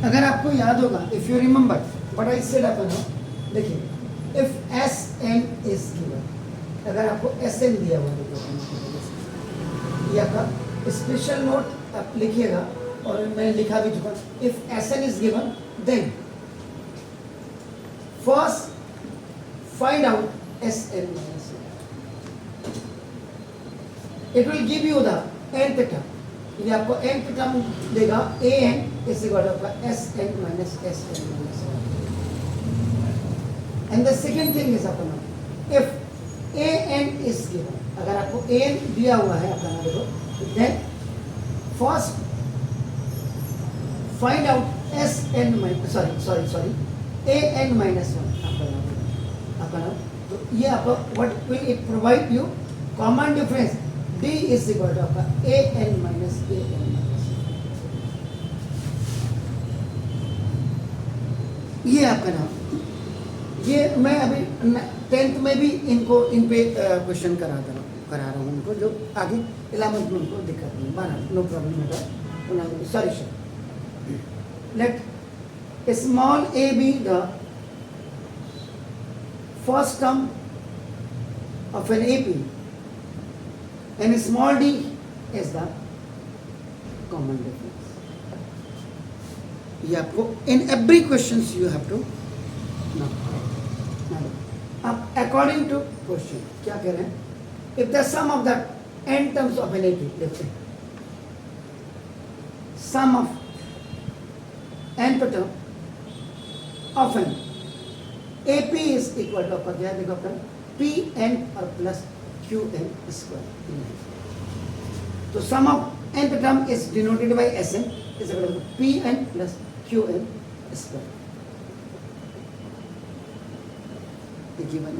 अगर आपको याद होगा, if you remember what I said अपन, देखिए if S N is given, अगर आपको एस एन दिया हुआ है, ये आपका स्पेशल नोट आप लिखिएगा, और मैं लिखा भी चुका, if S N is given then first find out S N minus, it will give you the nth term, ये आपको nth टर्म देगा, a n is equal to आपका s n माइनस s n minus 1, and the second thing is अपना if a n is given, अगर आपको a n दिया हुआ है अपना देखो, then first find out s n minus sorry a n minus 1 अपना, तो ये आपको what will it provide you, common difference d is equal to आपका a n minus a n minus, ये आपका नाम, ये मैं अभी 10th में भी इनको इन पे क्वेश्चन करा रहा हूँ उनको, जो आगे 11th में उनको दिक्कत नहीं, बना no problem at all. Solution, let small a B the first term of an AP and small d is the common difference. ये आपको in every questions you have to know. अब according to question क्या कह रहे हैं, if the sum of the n terms of an AP, देखते हैं sum of nth term of an AP is equal to आपका क्या देखो अपना Pn और प्लस Qn square, तो sum of nth term is denoted by Sn is equal to Pn plus Qn square, given.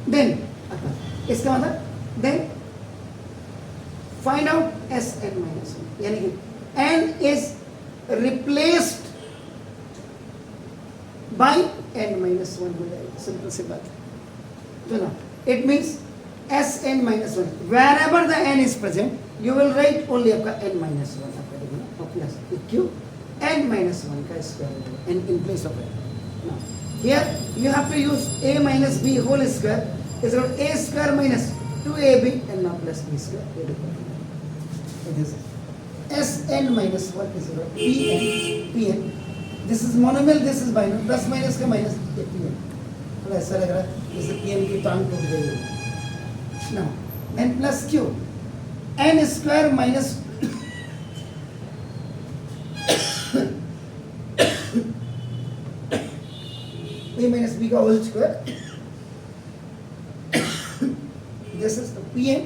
Then इसका मतलब then find out Sn minus 1, यानी कि n is replaced by n minus 1 हो जाएगा, simple सी बात है, तो ना it means Sn minus 1, wherever the n is present you will write only आपका n minus 1 आपका देखना, और प्लस क्यों n minus 1 का square n in place of n. Now here you have to use a minus b whole square is equal to a square minus 2ab and now plus b square. It is Sn minus 1 is equal to Pn. This is monomial, this is binomial, plus minus का minus Pn, थोड़ा ऐसा लग रहा है जैसे Pn की टांग टूट गई है. Now n plus q, n square minus a minus b का whole square, this is Pn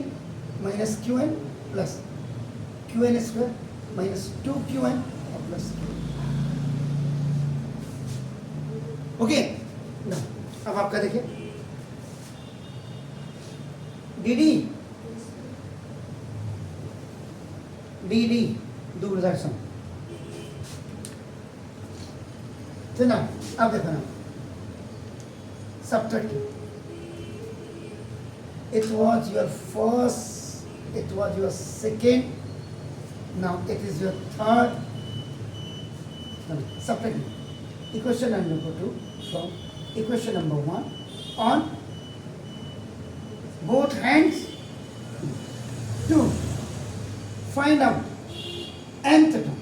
minus Qn plus Qn square minus 2Qn और प्लस Q. ओके, अब आपका देखिए डी दूरदर्शन, तो ना अब देखो ना subtracting, it was your first, it was your second, now it is your third. Subtracting equation number 2 from equation number 1 on both hands to find out nth term.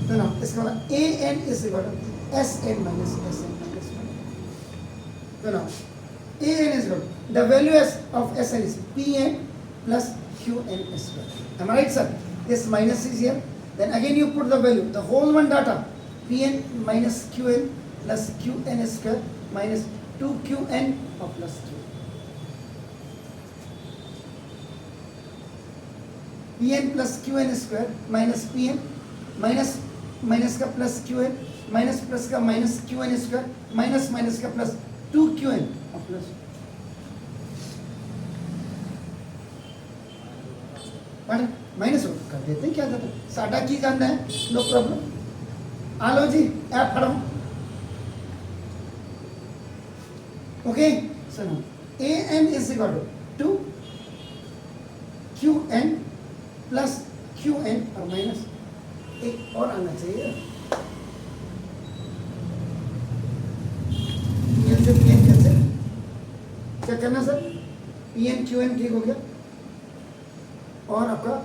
तो ना इसका मतलब an is equal to Sn minus Sn minus 1. तो ना an is equal to the value of Sn is Pn plus Qn square. Am I right, sir? This minus is here. Then again you put the value, the whole one data, Pn minus Qn plus Qn square minus 2Qn or plus Q. Pn plus Qn square minus Pn minus minus का plus Qn minus plus का minus Qn square minus minus का plus 2Qn और plus minus कर देते हैं, क्या जाता है साडा की जानना है, नो प्रॉब्लम. आलो जी ऐप पढ़ो. ओके सुनो, an is equal to Q N plus Q n और माइनस एक और आना चाहिए, पी एन कैसे क्या करना sir, P n Q n ठीक हो गया, और आपका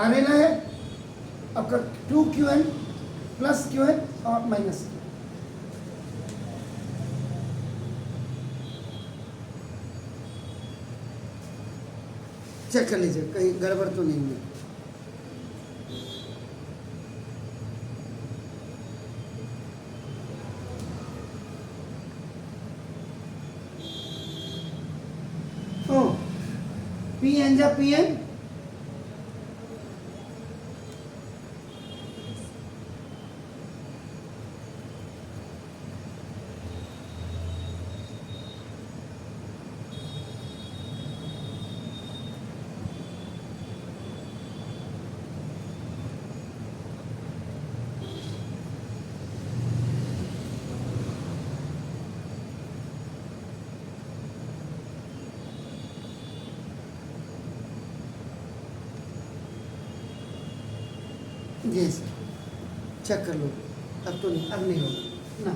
आने ना है आपका 2qn प्लस qn और माइनस, चेक कर लीजिए कहीं गड़बड़ तो नहीं हुई। पी एन जा पी एन, जी सर चेक कर लो, अब तो नहीं, अब नहीं होगा ना।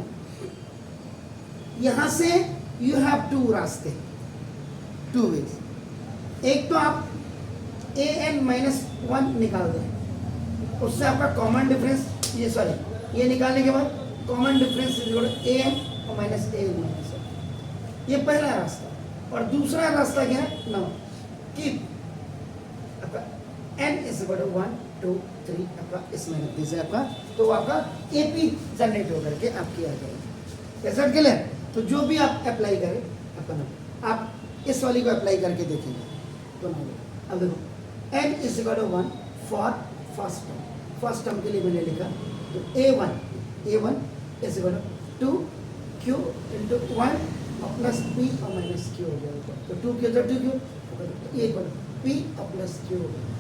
यहां से यू हैव टू रास्ते, टू वेज, एक तो आप ए एन माइनस वन निकाल दें, उससे आपका कॉमन डिफरेंस, ये सॉरी ये निकालने के बाद कॉमन डिफरेंस ए एन और माइनस ए एन माइनस, ये पहला रास्ता। और दूसरा रास्ता क्या है, नो कि आपका एन इज इक्वल टू 1 2 3 आपका इसमें रख दीजिए आपका, तो आपका एपी जनरेट होकर के आपकी आ जाएगी। कैसे क्लियर, तो जो भी आप अप्लाई करें आपका नाम, आप इस वाली को अप्लाई करके देखेंगे तो ना, अब देखो N is equal to 1 for first term के लिए मैंने लिखा, तो A one is equal to 2q into 1 और प्लस पी और माइनस क्यू हो गया, तो 2q तो 2q ये इक्वल पी और प्लस क्यू हो गया।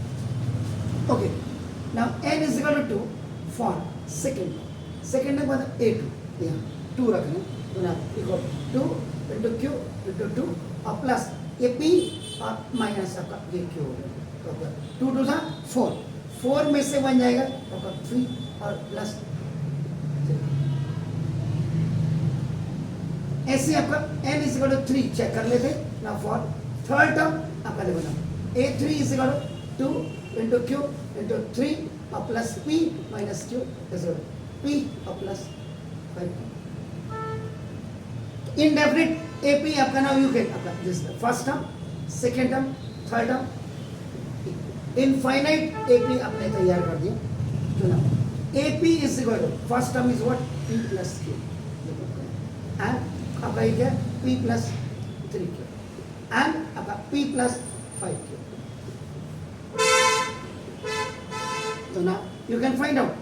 Okay, now n is equal to 2 for second के बाद a2, यहाँ 2 रखना, तो ना इक्वल 2 इंटू q इंटू 2 और प्लस ये p और माइनस आपका ये q हो गया, तो 2 2 था 4 में से बन जाएगा आपका 3 और प्लस, ऐसे आपका n is equal to 3 check कर लेते ना। फॉर थर्ड टर्म आपका देखो ना a3 is equal to 2 into Q into 3 और plus P minus Q P और प्लस 5, इनडेफिनिट एपी आपका नाउ यू कैन आपका this first term second term third term, infinite AP आपने तैयार कर दिया, तो ना AP is equal to first term is what P plus Q, and आपका ये क्या पी प्लस 3 क्यू एंड आपका P plus 5 Q, so now you can find out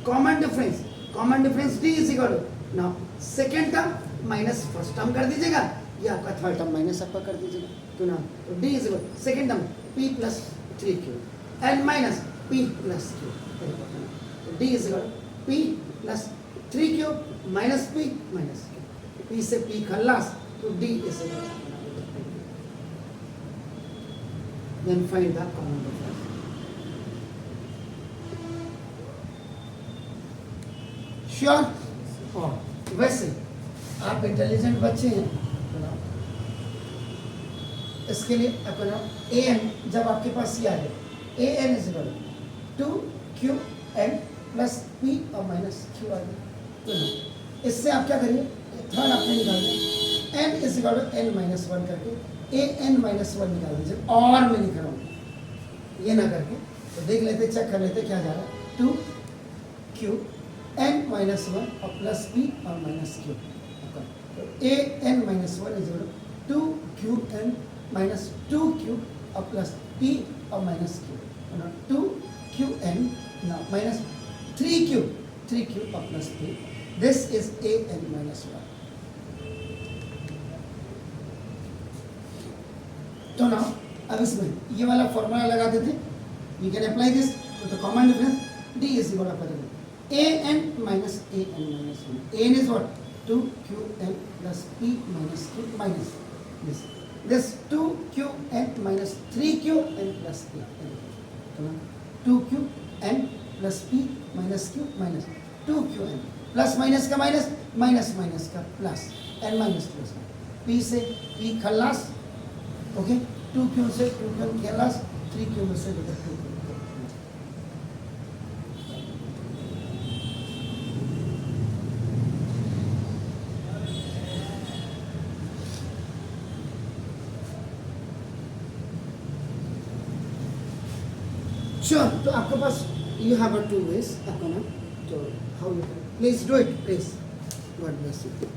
common difference d is equal to now second term minus first term कर दीजिएगा, ये आपका third term minus आपका कर दीजिएगा, तो ना तो d is equal second term p plus 3q and minus p plus q, तो d is equal p plus 3q minus p minus q, p से p खल्लास, तो d is equal then find the common difference। Sure, और वैसे आप intelligent बच्चे हैं, इसके लिए अपना ए एन जब आपके पास ये आ जाए, A N is equal to Q N plus P और माइनस क्यू आ गया, तो इससे आप क्या करिए थर्ड आपने निकाल दिया, n is equal to n minus 1 करके ए एन माइनस 1 निकाल दीजिए, और मैं लिख रहा हूँ ये ना करके, तो देख लेते चेक कर लेते क्या जा रहा है, 2q n माइनस 1 और प्लस p और माइनस q, तो a n minus 1 is equal to 2q n minus 2q और प्लस p और minus q, 2q n now minus 3q और plus p, this is a n minus 1। तो ना अब इसमें ये वाला फॉर्मूला लगा देते, you can apply this to the common difference, d is equal to an minus an minus 1, an is what 2qn plus p minus q minus this, this 2qn minus 3qn plus p. 2qn plus p minus q minus 2qn plus minus का minus, minus minus का plus, n minus plus, p से p खल्लास, okay, 2q से 2q खल्लास, 3q में से 2q। Sure, तो आपके पास you have a two ways आपका ना, तो how you can please do it please, God bless you।